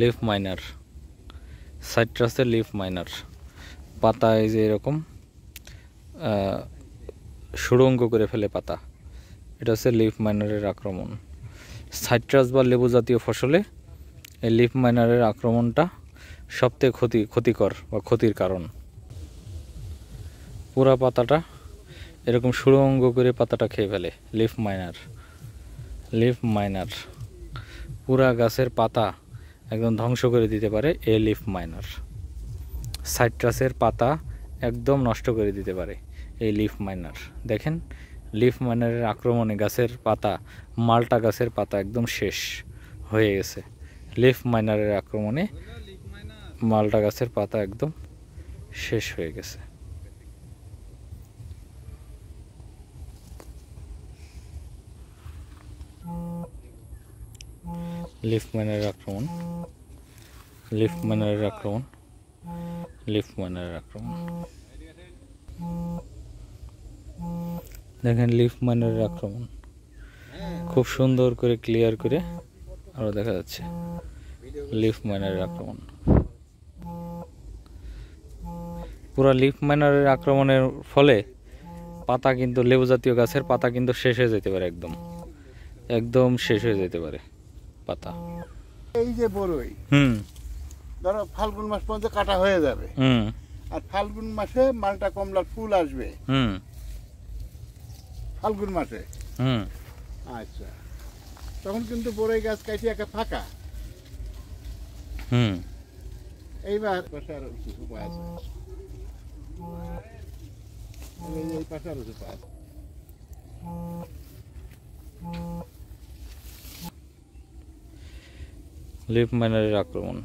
Leaf miner, সাইট্রাসের leaf miner. পাতা এই যে এরকম সুড়ঙ্গ করে ফেলে পাতা, এটা হচ্ছে লিফ মাইনারের আক্রমণ। সাইট্রাস বা লেবু জাতীয় ফসলে এই লিফ মাইনারের আক্রমণটা সবথেকে ক্ষতিকর বা ক্ষতির কারণ। পুরা পাতাটা এরকম সুড়ঙ্গ করে পাতাটা খেয়ে ফেলে লিফ মাইনার। লিফ মাইনার পুরা গাছের পাতা একদম ধ্বংস করে দিতে পারে এই লিফ মাইনার। সাইট্রাসের পাতা একদম নষ্ট করে দিতে পারে এই লিফ মাইনার। দেখেন লিফ মাইনারের আক্রমণে গাছের পাতা, মালটা গাছের পাতা একদম শেষ হয়ে গেছে। লিফ মাইনারের আক্রমণে মালটা গাছের পাতা একদম শেষ হয়ে গেছে। লিফ মাইনারের আক্রমণ, লিফ মাইনারের আক্রমণ, লিফ মাইনারের আক্রমণ। দেখেন লিফ মাইনারের আক্রমণ খুব সুন্দর করে ক্লিয়ার করে আরো দেখা যাচ্ছে লিফ মাইনারের আক্রমণ। পুরো লিফ মাইনারের আক্রমণের ফলে পাতা কিন্তু, লেবু জাতীয় গাছের পাতা কিন্তু শেষ হয়ে যেতে পারে, একদম একদম শেষ হয়ে যেতে পারে পাতা। এই যে বড়ই, ধরো ফাল্গুন মাস পর্যন্ত কাটা হয়ে যাবে, আর ফাল্গুন মাসে মালটা কমলার ফুল আসবে। ফাল্গুন মাসে আচ্ছা, তখন কিন্তু বড়ই গাছ কাটিয়ে একটা ফাঁকা। এইবার পাশে আরো কিছু উপায় আছে, এই পাশে আরো উপায় আছে। লিফ মাইনারের আক্রমণ।